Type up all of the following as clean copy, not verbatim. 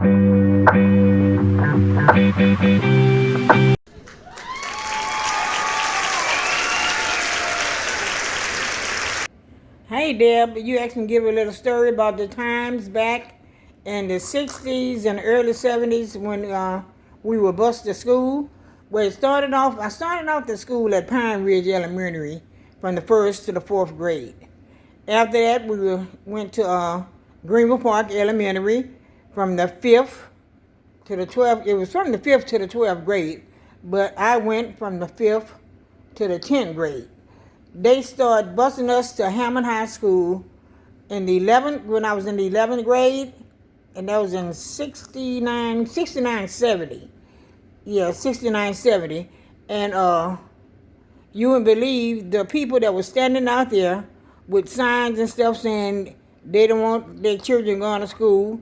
Hey Deb, you asked me to give a little story about the times back in the 60s and early 70s when we were bused to school. Well, I started off the school at Pine Ridge Elementary from the 1st to the 4th grade. After that, went to Greenville Park Elementary from the 5th to the 12th. It was from the 5th to the 12th grade, but I went from the 5th to the 10th grade. They started busing us to Hammond High School in the 11th, when I was in the 11th grade, and that was in 69, 70. Yeah, 69, 70. And you wouldn't believe the people that were standing out there with signs and stuff saying they don't want their children going to school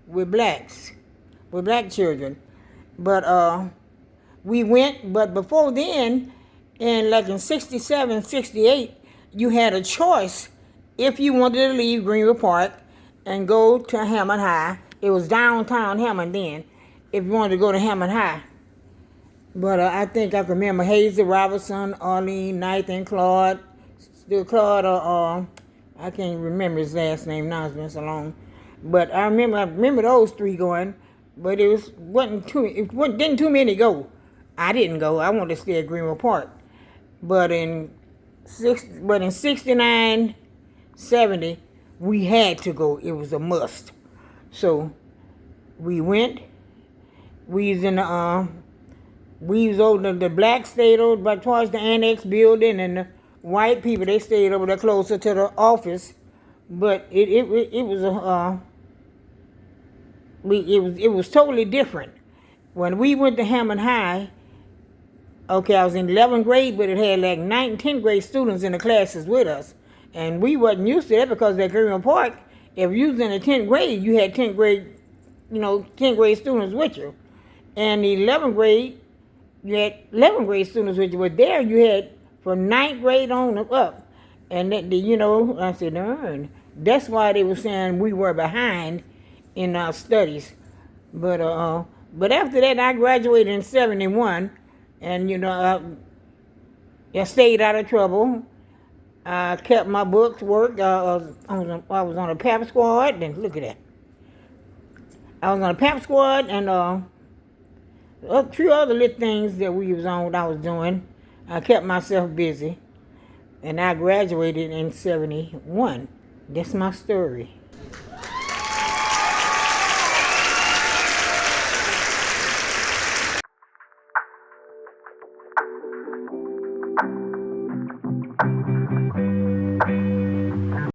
with black children. But we went, but before then, in 67, 68, you had a choice if you wanted to leave Greenville Park and go to Hammond High. It was downtown Hammond then, if you wanted to go to Hammond High. But I think I can remember Hazel Robertson, Arlene Knight, and Claude. Still Claude, I can't remember his last name now, it's been so long. But I remember those three going, but didn't too many go. I didn't go. I wanted to stay at Greenville Park. But in 69, 70, we had to go. It was a must. So we went. We was over the black stayed over towards the annex building, and the white people, they stayed over there closer to the office. But it was totally different. When we went to Hammond High, okay, I was in 11th grade, but it had like 9th and 10th grade students in the classes with us. And we wasn't used to that because at Greenville Park, if you was in the 10th grade, you had 10th grade, 10th grade students with you. And the 11th grade, you had 11th grade students with you. But there you had from 9th grade on up. And I said, darn. That's why they were saying we were behind in our studies. But after that, I graduated in 71. And, I stayed out of trouble. I kept my books, worked. I was on a PAP squad. And look at that. I was on a PAP squad and a few other little things that I was doing. I kept myself busy. And I graduated in 71. That's my story.